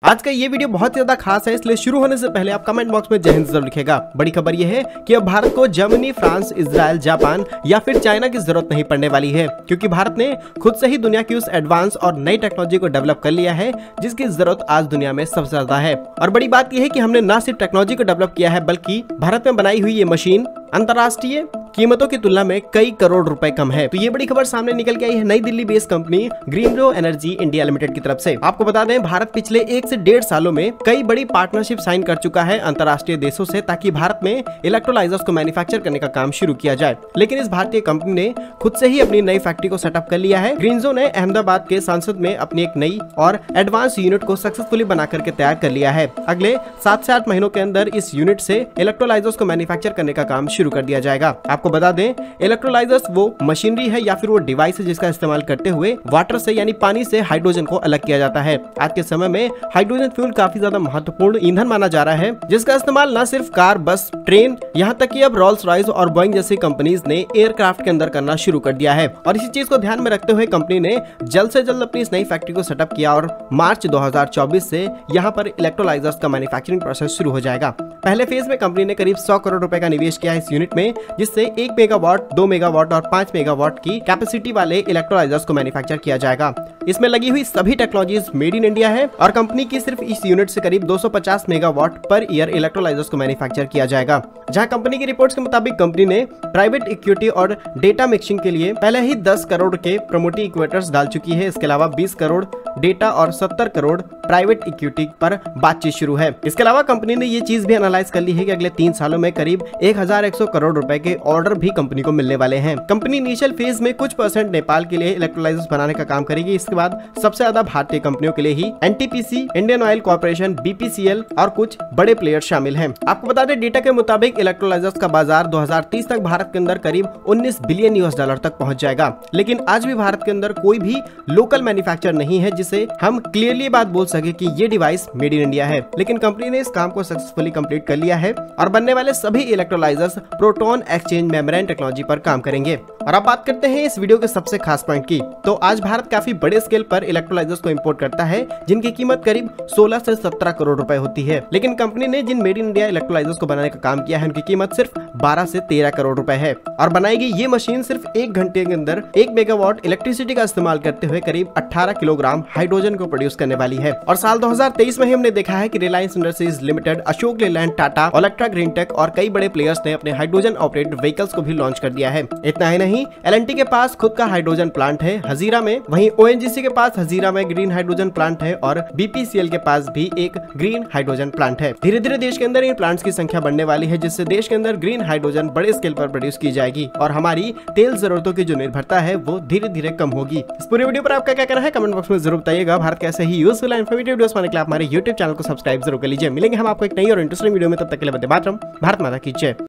आज का ये वीडियो बहुत ज्यादा खास है, इसलिए शुरू होने से पहले आप कमेंट बॉक्स में जय हिंद जरूर लिखेगा। बड़ी खबर ये है कि अब भारत को जर्मनी, फ्रांस, इजराइल, जापान या फिर चाइना की जरूरत नहीं पड़ने वाली है, क्योंकि भारत ने खुद से ही दुनिया की उस एडवांस और नई टेक्नोलॉजी को डेवलप कर लिया है जिसकी जरूरत आज दुनिया में सबसे ज्यादा है। और बड़ी बात यह है कि हमने न सिर्फ टेक्नोलॉजी को डेवलप किया है, बल्कि भारत में बनाई हुई ये मशीन अंतर्राष्ट्रीय कीमतों की तुलना में कई करोड़ रुपए कम है। तो ये बड़ी खबर सामने निकल के आई है नई Delhi based company Greenro Energy India Limited की तरफ से। आपको बता दें, भारत पिछले 1 से 1.5 सालों में कई बड़ी पार्टनरशिप साइन कर चुका है अंतर्राष्ट्रीय देशों से, ताकि भारत में इलेक्ट्रोलाइजर्स को मैन्युफैक्चर करने का काम शुरू किया जाए। लेकिन इस भारतीय कंपनी ने खुद से ही अपनी नई फैक्ट्री को सेटअप कर लिया है। ग्रीनरो ने अहमदाबाद के संसद में अपनी एक नई और एडवांस यूनिट को सक्सेसफुली बना करके तैयार कर लिया है। अगले 7 से 8 महीनों के अंदर इस यूनिट से इलेक्ट्रोलाइजर्स को मैन्युफैक्चर करने का काम शुरू कर दिया जाएगा। आपको बता दें, इलेक्ट्रोलाइजर्स वो मशीनरी है या फिर वो डिवाइस है जिसका इस्तेमाल करते हुए वाटर से यानी पानी से हाइड्रोजन को अलग किया जाता है। आज के समय में हाइड्रोजन फ्यूल काफी ज्यादा महत्वपूर्ण ईंधन माना जा रहा है, जिसका इस्तेमाल न सिर्फ कार, बस, ट्रेन, यहाँ तक कि अब रोल्स रॉयस और बोइंग जैसी कंपनीज ने एयरक्राफ्ट के अंदर करना शुरू कर दिया है। और इसी चीज को ध्यान में रखते हुए कंपनी ने जल्द से जल्द अपनी इस नई फैक्ट्री को सेटअप किया और मार्च 2024 से यहाँ पर इलेक्ट्रोलाइजर्स का मैन्युफैक्चरिंग प्रोसेस शुरू हो जाएगा। पहले फेज में कंपनी ने करीब 100 करोड़ रुपए का निवेश किया है इस यूनिट में, जिससे 1 मेगावाट, 2 मेगावाट और 5 मेगावाट की कैपेसिटी वाले इलेक्ट्रोलाइजर्स को मैन्युफैक्चर किया जाएगा। इसमें लगी हुई सभी टेक्नोलॉजीज मेड इन इंडिया है और कंपनी की सिर्फ इस यूनिट से करीब 250 मेगावाट पर ईयर इलेक्ट्रोलाइजर्स को मैन्युफैक्चर किया जाएगा। जहां कंपनी की रिपोर्ट्स के मुताबिक कंपनी ने प्राइवेट इक्विटी और डेटा मिक्सिंग के लिए पहले ही 10 करोड़ के प्रमोटी इक्वेटर्स डाल चुकी है। इसके अलावा 20 करोड़ डेटा और 70 करोड़ प्राइवेट इक्विटी पर बातचीत शुरू है। इसके अलावा कंपनी ने ये चीज भी एनालाइज कर ली है कि अगले 3 सालों में करीब 1100 करोड़ रुपए के ऑर्डर भी कंपनी को मिलने वाले हैं। कंपनी इनिशियल फेज में कुछ % नेपाल के लिए इलेक्ट्रोलाइजर्स बनाने का काम करेगी। इसके बाद सबसे ज्यादा भारतीय कंपनियों के लिए ही NTPC, Indian Oil Corporation, BPCL और कुछ बड़े प्लेयर शामिल हैं। आपको बता दें, डेटा के मुताबिक इलेक्ट्रोलाइजर्स का बाजार 2030 तक भारत के अंदर करीब 19 बिलियन US$ तक पहुंच जाएगा। लेकिन आज भी भारत के अंदर कोई भी लोकल मैन्युफैक्चर नहीं है जिसे हम क्लियरली बात बोल सके कि ये डिवाइस मेड इन इंडिया है। लेकिन कंपनी ने इस काम को सक्सेसफुली कंप्लीट कर लिया है और बनने वाले सभी electrolysers proton exchange membrane technology पर काम करेंगे। और अब बात करते हैं इस वीडियो के सबसे खास पॉइंट की। तो आज भारत काफी बड़े स्केल पर इलेक्ट्रोलाइजर्स को इंपोर्ट करता है, जिनकी कीमत करीब 16 से 17 करोड़ रुपए होती है। लेकिन कंपनी ने जिन मेड इन इंडिया इलेक्ट्रोलाइजर्स को बनाने का काम किया है, उनकी कीमत सिर्फ 12 से 13 करोड़ रुपए है। और बनाएगी ये मशीन सिर्फ 1 घंटे के अंदर 1 मेगावाट इलेक्ट्रिसिटी का इस्तेमाल करते हुए करीब 18 किलोग्राम हाइड्रोजन को प्रोड्यूस करने वाली है। और साल 2023 में ही हमने देखा है कि रिलायंस इंडस्ट्रीज लिमिटेड, अशोक लेलैंड, टाटा, ओलेक्ट्रा ग्रीन टेक और कई बड़े प्लेयर्स ने अपने हाइड्रोजन ऑपरेटेड व्हीकल्स को भी लॉन्च कर दिया है। इतना ही नहीं, एलएनटी के पास खुद का हाइड्रोजन प्लांट है हजीरा में, वहीं ओएनजीसी के पास हजीरा में ग्रीन हाइड्रोजन प्लांट है और बीपीसीएल के पास भी एक ग्रीन हाइड्रोजन प्लांट है। धीरे धीरे देश के अंदर इन प्लांट्स की संख्या बढ़ने वाली है, जिससे देश के अंदर ग्रीन हाइड्रोजन बड़े स्केल पर प्रोड्यूस की जाएगी और हमारी तेल जरूरतों की जो निर्भरता है वो धीरे धीरे कम होगी। इस पूरे वीडियो पर आपका क्या कहना है कमेंट बॉक्स में जरूर बताइएगा। भारत कैसे ही यूजफुल एंड इन्फॉर्मेटिव वीडियोस पाने के लिए हमारे YouTube चैनल को सब्सक्राइब जरूर कर लीजिए। मिलेंगे हम आपको एक नई और इंटरेस्टिंग वीडियो में, तब तक के लिए वंदे मातरम, भारत माता की जय।